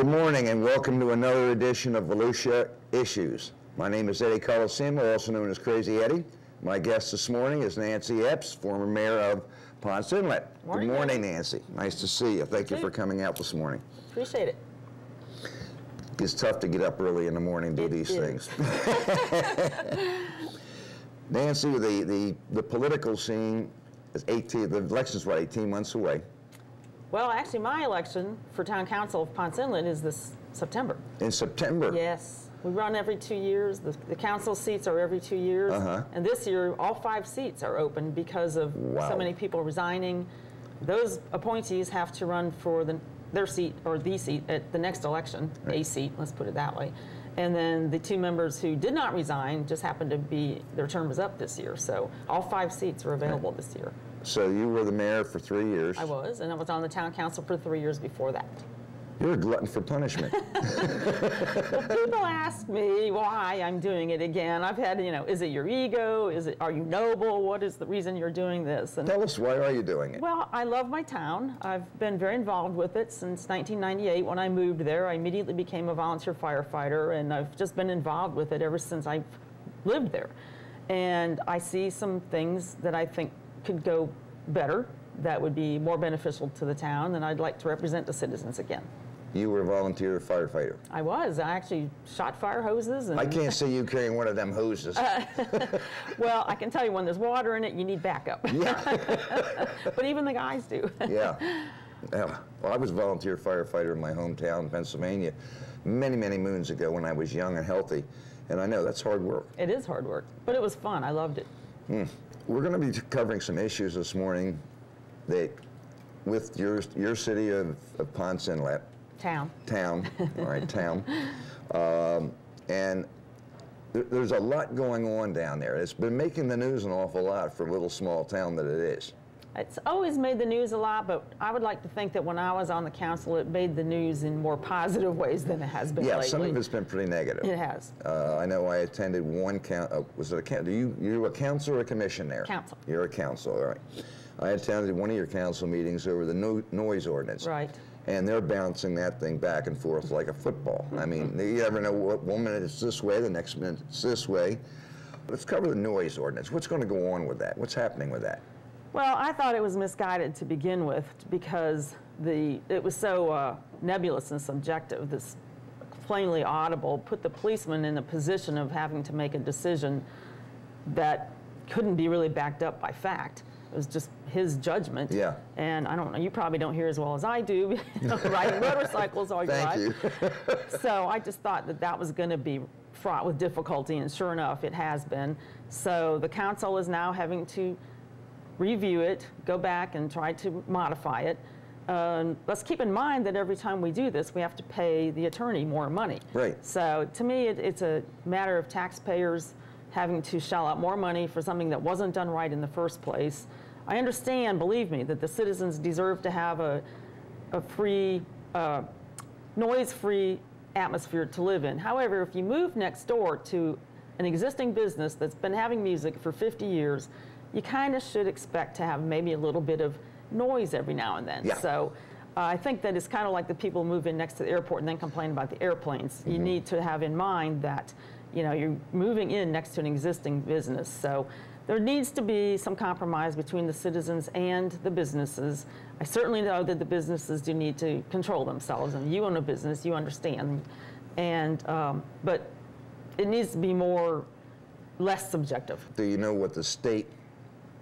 Good morning and welcome to another edition of Volusia Issues. My name is Eddie Colosimo, also known as Crazy Eddie. My guest this morning is Nancy Epps, former mayor of Ponce Inlet. Morning, Good morning, Nancy. Nice to see you. Thank you for coming out this morning. Appreciate it. It's tough to get up early in the morning and do these things. Nancy, the political scene is the election's what, 18 months away? Well, actually, my election for town council of Ponce Inlet is this September. In September? Yes. We run every 2 years. The council seats are every 2 years. And this year, all 5 seats are open because of so many people resigning. Those appointees have to run for their seat, or the seat, at the next election, a seat, let's put it that way. And then the 2 members who did not resign just happened to be, their term was up this year. So all 5 seats are available this year. So you were the mayor for 3 years. I was, and I was on the town council for 3 years before that. You're a glutton for punishment. Well, people ask me why I'm doing it again. I've had, is it your ego? Are you noble? What is the reason you're doing this? And tell us, why are you doing it? Well, I love my town. I've been very involved with it since 1998. When I moved there, I immediately became a volunteer firefighter, and I've just been involved with it ever since I lived there. And I see some things that I think could go better, that would be more beneficial to the town, and I'd like to represent the citizens again. You were a volunteer firefighter. I was. I actually shot fire hoses. And I can't see you carrying one of them hoses. Well, I can tell you when there's water in it, you need backup. Yeah. But even the guys do. Yeah. Well, I was a volunteer firefighter in my hometown, Pennsylvania, many, many moons ago when I was young and healthy. And I know that's hard work. It is hard work, but it was fun. I loved it. We're going to be covering some issues this morning that, with your city of Ponce Inlet. Town, all right, town. And there's a lot going on down there. It's been making the news an awful lot for a little small town that it is. It's always made the news a lot, but I would like to think that when I was on the council, it made the news in more positive ways than it has been lately. Yeah, some of it's been pretty negative. It has. I know I attended one was it a council? You a council or a commission there? Council. You're a council, all right. I attended one of your council meetings over the noise ordinance. Right. And they're bouncing that thing back and forth like a football. I mean, you never know one minute it's this way, the next minute it's this way. Let's cover the noise ordinance. What's going to go on with that? What's happening with that? Well, I thought it was misguided to begin with because it was so nebulous and subjective. This plainly audible put the policeman in a position of having to make a decision that couldn't be really backed up by fact. It was just his judgment. Yeah. And I don't know, you probably don't hear as well as I do, riding motorcycles all your life. Thank you. So I just thought that was going to be fraught with difficulty, and sure enough, it has been. So the council is now having to review it, go back and try to modify it. Let's keep in mind that every time we do this, we have to pay the attorney more money. Right. So to me, it's a matter of taxpayers having to shell out more money for something that wasn't done right in the first place. I understand, believe me, that the citizens deserve to have a free, noise-free atmosphere to live in. However, if you move next door to an existing business that's been having music for 50 years, you kind of should expect to have maybe a little bit of noise every now and then. Yeah. So I think that it's kind of like the people move in next to the airport and then complain about the airplanes. You need to have in mind that you're moving in next to an existing business. So there needs to be some compromise between the citizens and the businesses. I certainly know that the businesses do need to control themselves, and you own a business, you understand. And but it needs to be less subjective. Do you know what the state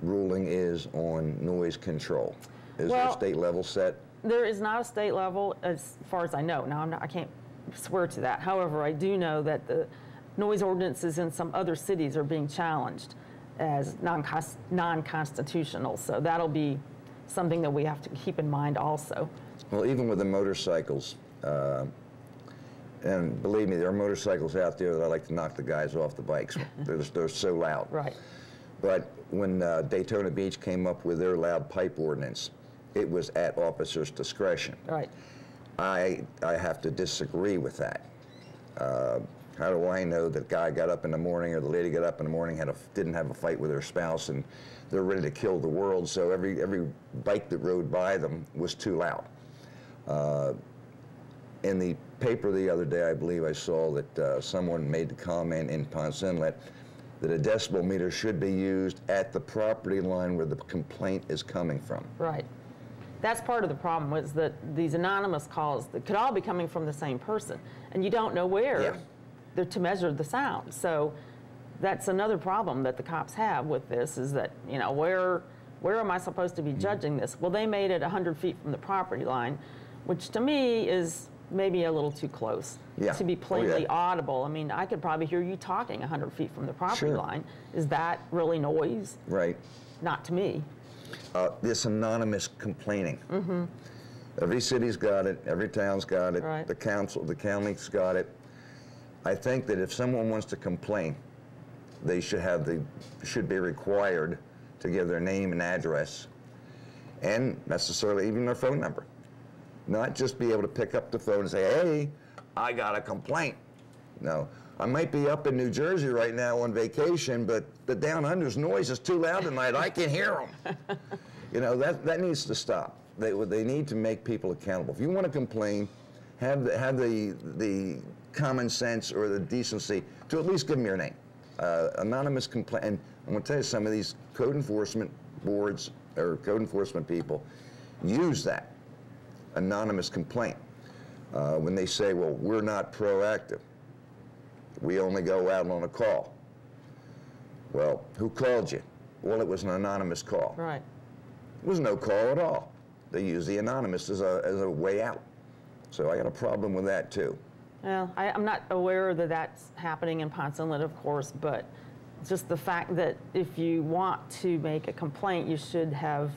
ruling is on noise control? Is there a state level set? There is not a state level as far as I know. Now, I can't swear to that. However, I do know that the noise ordinances in some other cities are being challenged as non-constitutional. So that'll be something that we have to keep in mind also. Well, even with the motorcycles, and believe me, there are motorcycles out there that I like to knock the guys off the bikes. They're so loud. Right. But when Daytona Beach came up with their loud pipe ordinance, it was at officers' discretion. Right. I have to disagree with that. How do I know that guy got up in the morning or the lady got up in the morning, didn't have a fight with her spouse, and they're ready to kill the world, so every bike that rode by them was too loud? In the paper the other day, I believe I saw that someone made the comment in Ponce Inlet that a decibel meter should be used at the property line where the complaint is coming from. Right. That's part of the problem, was that these anonymous calls that could all be coming from the same person, and you don't know where they're to measure the sound. So that's another problem that the cops have with this, is that, you know, where am I supposed to be judging this? Well, they made it 100 feet from the property line, which to me is maybe a little too close to be plainly audible. I mean, I could probably hear you talking 100 feet from the property line. Is that really noise? Right. Not to me. This anonymous complaining. Every city's got it, every town's got it, Right. the county's got it. I think that if someone wants to complain, they should be required to give their name and address, and necessarily even their phone number. Not just be able to pick up the phone and say, hey, I got a complaint. No, I might be up in New Jersey right now on vacation, but the down under's noise is too loud tonight, I can hear them. You know, that needs to stop. They need to make people accountable. If you want to complain, have the common sense or the decency to at least give them your name. Anonymous complaint, and I'm going to tell you, some of these code enforcement boards or code enforcement people use that anonymous complaint when they say, well, we're not proactive. We only go out on a call. Well, who called you? Well, it was an anonymous call. Right. It was no call at all. They use the anonymous as a way out. So I got a problem with that too. Well, I'm not aware that that's happening in Ponce Inlet, of course, but just the fact that if you want to make a complaint, you should have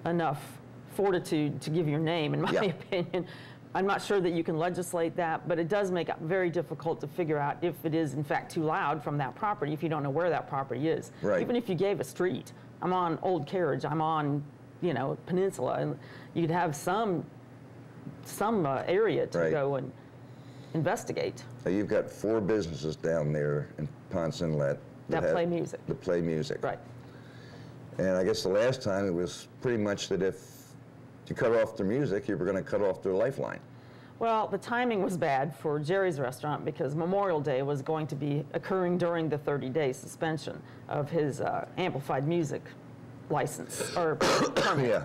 enough fortitude to give your name, in my opinion. I'm not sure that you can legislate that, but it does make it very difficult to figure out if it is in fact too loud from that property if you don't know where that property is. Right. Even if you gave a street, I'm on Old Carriage, I'm on, you know, Peninsula, and you'd have some area to go and investigate. Now you've got 4 businesses down there in Ponce Inlet that play music. That play music. Right. And I guess the last time it was pretty much that if you cut off their music, you were going to cut off their lifeline. Well, the timing was bad for Jerry's restaurant because Memorial Day was going to be occurring during the 30-day suspension of his amplified music license or permit. Yeah.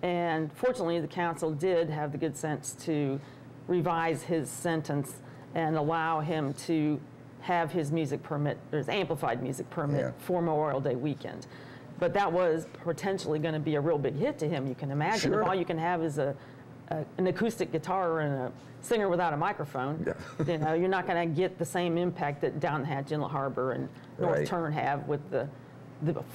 And fortunately, the council did have the good sense to revise his sentence and allow him to have his music permit, or his amplified music permit for Memorial Day weekend. But that was potentially going to be a real big hit to him, you can imagine. If all you can have is an acoustic guitar and a singer without a microphone, you know, you're not going to get the same impact that Down the Hatch, Inlet Harbor, and North Turn have with the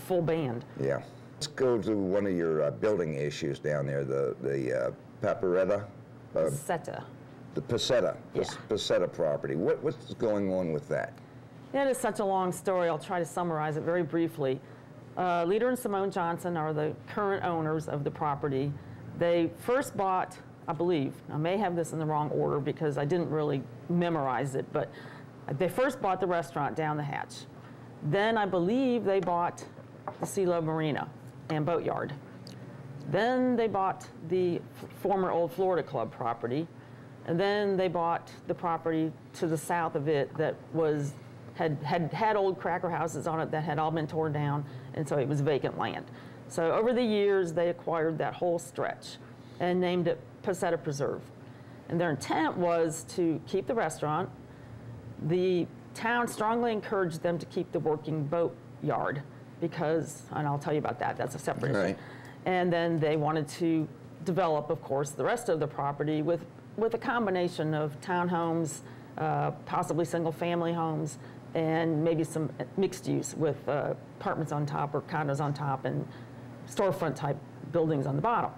full band. Yeah. Let's go to one of your building issues down there, the Paparetta. Pacetta. The Pacetta, Pacetta property. What's going on with that? It is such a long story. I'll try to summarize it very briefly. Leader and Simone Johnson are the current owners of the property. They first bought, I believe, I may have this in the wrong order because I didn't really memorize it, but they first bought the restaurant Down the Hatch. Then I believe they bought the Sealo Marina and Boatyard. Then they bought the former Old Florida Club property, and then they bought the property to the south of it that had old cracker houses on it that had all been torn down, and so it was vacant land. So over the years, they acquired that whole stretch and named it Pacetta Preserve. And their intent was to keep the restaurant. The town strongly encouraged them to keep the working boat yard because, and I'll tell you about that, that's a separate issue. And then they wanted to develop, of course, the rest of the property with a combination of townhomes, possibly single-family homes, and maybe some mixed use with apartments on top or condos on top and storefront-type buildings on the bottom,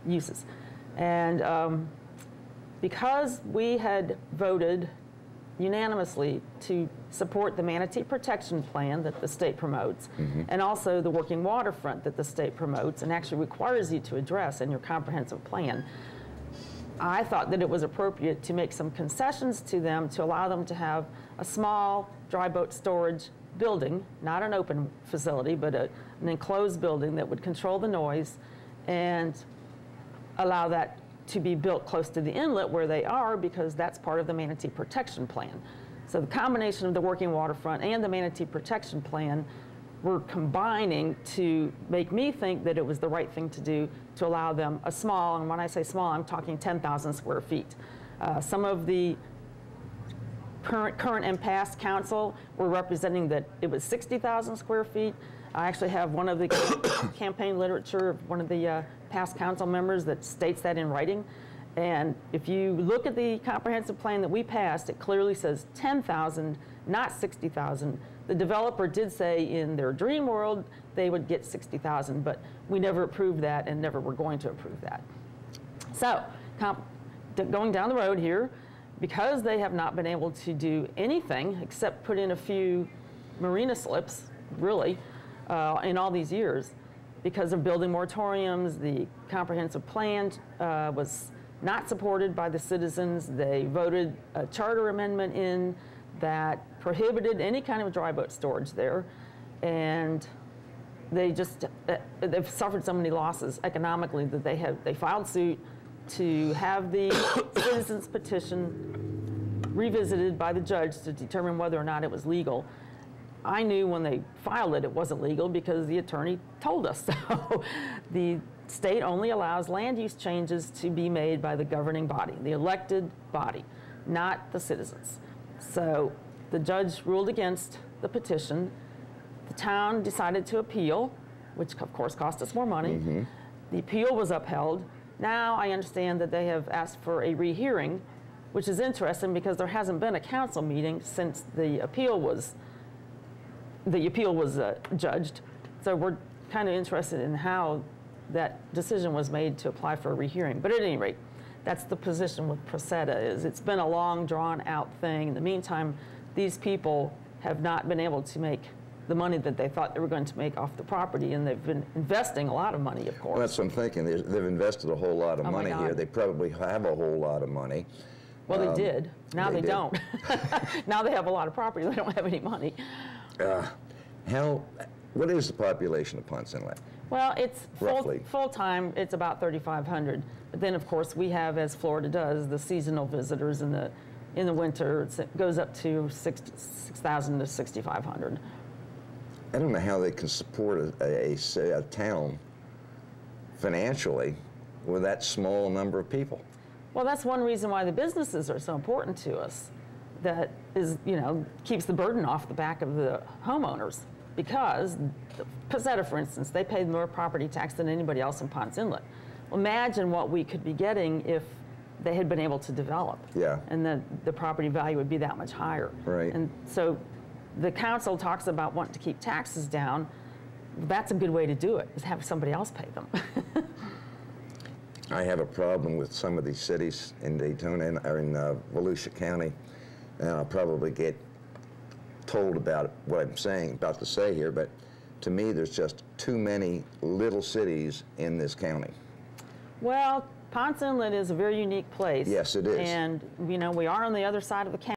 uses. And because we had voted unanimously to support the manatee protection plan that the state promotes, and also the working waterfront that the state promotes and actually requires you to address in your comprehensive plan, I thought that it was appropriate to make some concessions to them to allow them to have a small dry boat storage building, not an open facility, but an enclosed building that would control the noise and allow that to be built close to the inlet where they are because that's part of the manatee protection plan. So the combination of the working waterfront and the manatee protection plan were combining to make me think that it was the right thing to do to allow them a small, and when I say small, I'm talking 10,000 square feet. Some of the current and past council were representing that it was 60,000 square feet. I actually have one of the campaign literature of one of the past council members that states that in writing. And if you look at the comprehensive plan that we passed, it clearly says 10,000, not 60,000. The developer did say in their dream world they would get 60,000, but we never approved that and never were going to approve that. So going down the road here, because they have not been able to do anything except put in a few marina slips, really, in all these years, because of building moratoriums, the comprehensive plan was not supported by the citizens. They voted a charter amendment in that prohibited any kind of dry boat storage there, and they've suffered so many losses economically that they filed suit to have the citizens petition revisited by the judge to determine whether or not it was legal. I knew when they filed it, it wasn't legal because the attorney told us so. The state only allows land use changes to be made by the governing body, the elected body, not the citizens. So the judge ruled against the petition. The town decided to appeal, which of course cost us more money. Mm-hmm. The appeal was upheld. Now I understand that they have asked for a rehearing, which is interesting because there hasn't been a council meeting since the appeal was judged. So we're kind of interested in how that decision was made to apply for a rehearing. But at any rate, that's the position with Procetta. Is it's been a long, drawn-out thing. In the meantime, these people have not been able to make the money that they thought they were going to make off the property, and they've been investing a lot of money, of course. Well, that's what I'm thinking. They've invested a whole lot of money here. They probably have a whole lot of money. Well, they did. Now they don't. Now they have a lot of property. They don't have any money. What is the population of Ponce Inlet? Well, it's full-time, it's about 3,500. But then, of course, we have, as Florida does, the seasonal visitors in the winter. It goes up to 6,000 to 6,500. I don't know how they can support a town financially with that small number of people. Well, that's one reason why the businesses are so important to us. That is, keeps the burden off the back of the homeowners. Because Procetta, for instance, they paid more property tax than anybody else in Ponce Inlet. Well, imagine what we could be getting if they had been able to develop. Yeah. And the property value would be that much higher. Right. And so the council talks about wanting to keep taxes down. That's a good way to do it, is have somebody else pay them. I have a problem with some of these cities in Daytona or in Volusia County, and I'll probably get told about what I'm about to say here, but to me there's just too many little cities in this county. Well, Ponce Inlet is a very unique place. Yes, it is. And we are on the other side of the county.